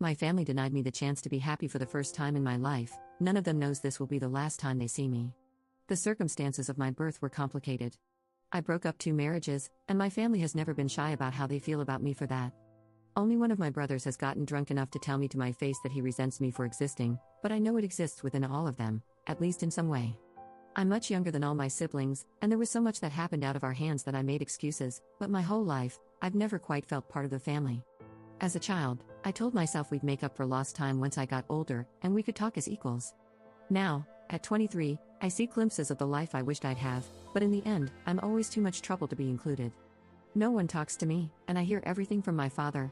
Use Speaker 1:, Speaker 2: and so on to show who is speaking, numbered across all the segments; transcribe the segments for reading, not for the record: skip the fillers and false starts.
Speaker 1: My family denied me the chance to be happy for the first time in my life. None of them knows this will be the last time they see me. The circumstances of my birth were complicated. I broke up 2 marriages, and my family has never been shy about how they feel about me for that. Only one of my brothers has gotten drunk enough to tell me to my face that he resents me for existing, but I know it exists within all of them, at least in some way. I'm much younger than all my siblings, and there was so much that happened out of our hands that I made excuses, but my whole life, I've never quite felt part of the family. As a child, I told myself we'd make up for lost time once I got older, and we could talk as equals. Now, at 23, I see glimpses of the life I wished I'd have, but in the end, I'm always too much trouble to be included. No one talks to me, and I hear everything from my father.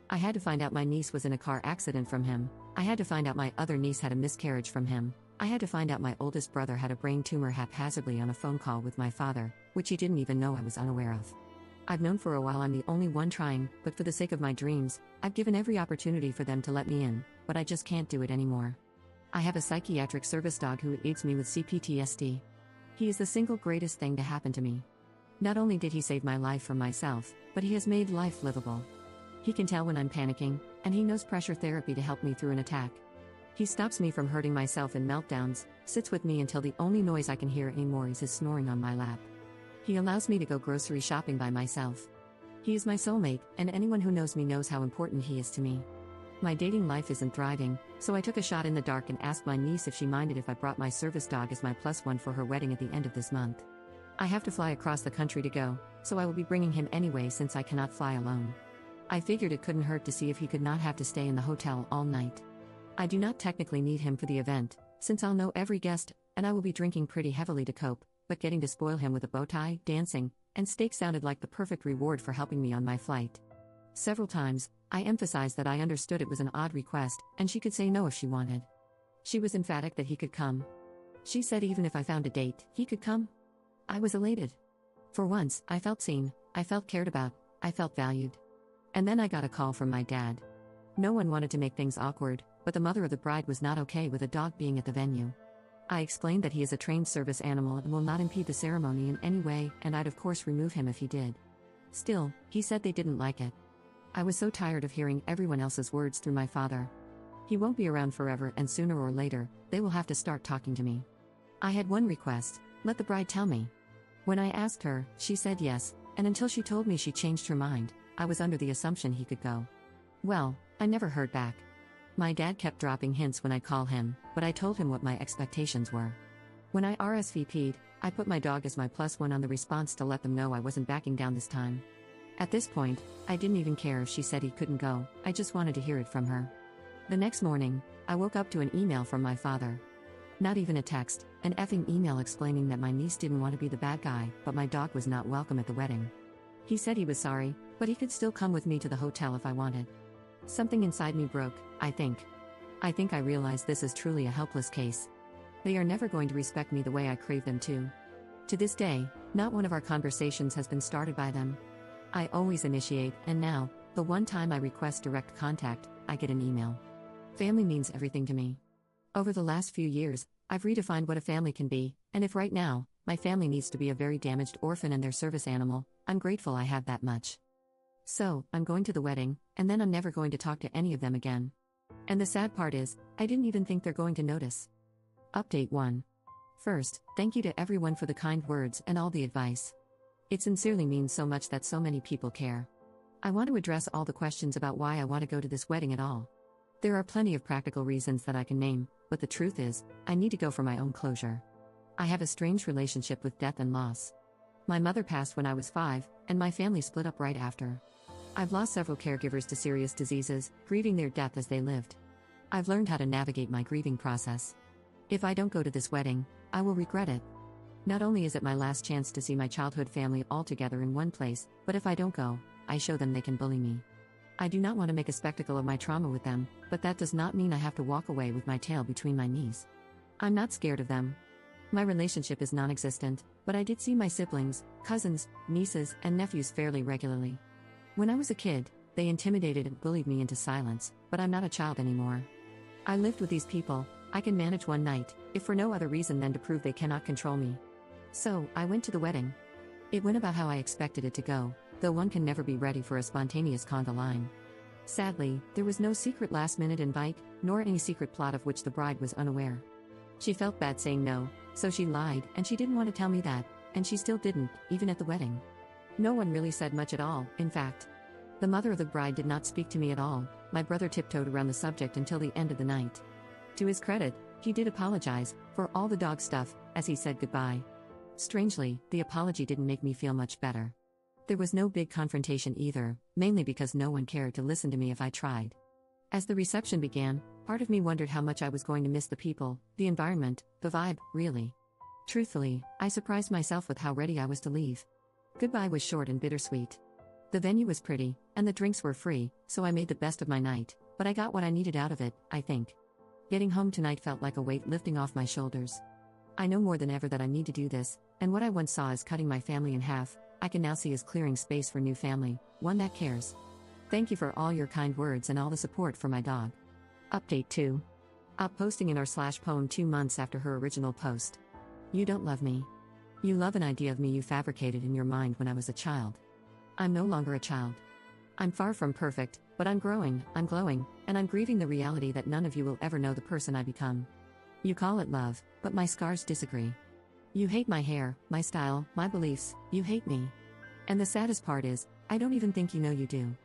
Speaker 1: I had to find out my niece was in a car accident from him. I had to find out my other niece had a miscarriage from him. I had to find out my oldest brother had a brain tumor haphazardly on a phone call with my father, which he didn't even know I was unaware of. I've known for a while I'm the only one trying, but for the sake of my dreams, I've given every opportunity for them to let me in, but I just can't do it anymore. I have a psychiatric service dog who aids me with CPTSD. He is the single greatest thing to happen to me. Not only did he save my life from myself, but he has made life livable. He can tell when I'm panicking, and he knows pressure therapy to help me through an attack. He stops me from hurting myself in meltdowns, sits with me until the only noise I can hear anymore is his snoring on my lap. He allows me to go grocery shopping by myself. He is my soulmate, and anyone who knows me knows how important he is to me. My dating life isn't thriving, so I took a shot in the dark and asked my niece if she minded if I brought my service dog as my +1 for her wedding at the end of this month. I have to fly across the country to go, so I will be bringing him anyway since I cannot fly alone. I figured it couldn't hurt to see if he could not have to stay in the hotel all night. I do not technically need him for the event, since I'll know every guest, and I will be drinking pretty heavily to cope, but getting to spoil him with a bow tie, dancing, and steak sounded like the perfect reward for helping me on my flight. Several times, I emphasized that I understood it was an odd request, and she could say no if she wanted. She was emphatic that he could come. She said even if I found a date, he could come. I was elated. For once, I felt seen, I felt cared about, I felt valued. And then I got a call from my dad. No one wanted to make things awkward, but the mother of the bride was not okay with a dog being at the venue. I explained that he is a trained service animal and will not impede the ceremony in any way, and I'd of course remove him if he did. Still, he said they didn't like it. I was so tired of hearing everyone else's words through my father. He won't be around forever, and sooner or later, they will have to start talking to me. I had one request: let the bride tell me. When I asked her, she said yes, and until she told me she changed her mind, I was under the assumption he could go. Well, I never heard back. My dad kept dropping hints when I call him, but I told him what my expectations were. When I RSVP'd, I put my dog as my +1 on the response to let them know I wasn't backing down this time. At this point, I didn't even care if she said he couldn't go, I just wanted to hear it from her. The next morning, I woke up to an email from my father. Not even a text, an effing email explaining that my niece didn't want to be the bad guy, but my dog was not welcome at the wedding. He said he was sorry, but he could still come with me to the hotel if I wanted. Something inside me broke, I think. I think I realized this is truly a helpless case. They are never going to respect me the way I crave them to. To this day, not one of our conversations has been started by them. I always initiate, and now, the one time I request direct contact, I get an email. Family means everything to me. Over the last few years, I've redefined what a family can be, and if right now, my family needs to be a very damaged orphan and their service animal, I'm grateful I have that much. So, I'm going to the wedding, and then I'm never going to talk to any of them again. And the sad part is, I didn't even think they're going to notice. Update 1. First, thank you to everyone for the kind words and all the advice. It sincerely means so much that so many people care. I want to address all the questions about why I want to go to this wedding at all. There are plenty of practical reasons that I can name, but the truth is, I need to go for my own closure. I have a strange relationship with death and loss. My mother passed when I was 5, and my family split up right after. I've lost several caregivers to serious diseases, grieving their death as they lived. I've learned how to navigate my grieving process. If I don't go to this wedding, I will regret it. Not only is it my last chance to see my childhood family all together in one place, but if I don't go, I show them they can bully me. I do not want to make a spectacle of my trauma with them, but that does not mean I have to walk away with my tail between my knees. I'm not scared of them. My relationship is non-existent, but I did see my siblings, cousins, nieces, and nephews fairly regularly. When I was a kid, they intimidated and bullied me into silence, but I'm not a child anymore. I lived with these people. I can manage one night, if for no other reason than to prove they cannot control me. So, I went to the wedding. It went about how I expected it to go, though one can never be ready for a spontaneous conga line. Sadly, there was no secret last-minute invite, nor any secret plot of which the bride was unaware. She felt bad saying no, so she lied, and she didn't want to tell me that, and she still didn't, even at the wedding. No one really said much at all, in fact. The mother of the bride did not speak to me at all. My brother tiptoed around the subject until the end of the night. To his credit, he did apologize for all the dog stuff, as he said goodbye. Strangely, the apology didn't make me feel much better. There was no big confrontation either, mainly because no one cared to listen to me if I tried. As the reception began, part of me wondered how much I was going to miss the people, the environment, the vibe, really. Truthfully, I surprised myself with how ready I was to leave. Goodbye was short and bittersweet. The venue was pretty, and the drinks were free, so I made the best of my night, but I got what I needed out of it, I think. Getting home tonight felt like a weight lifting off my shoulders. I know more than ever that I need to do this, and what I once saw as cutting my family in half, I can now see as clearing space for new family, one that cares. Thank you for all your kind words and all the support for my dog. Update 2. Up posting in r/poem 2 months after her original post. You don't love me. You love an idea of me you fabricated in your mind when I was a child. I'm no longer a child. I'm far from perfect, but I'm growing, I'm glowing, and I'm grieving the reality that none of you will ever know the person I become. You call it love, but my scars disagree. You hate my hair, my style, my beliefs, you hate me. And the saddest part is, I don't even think you know you do.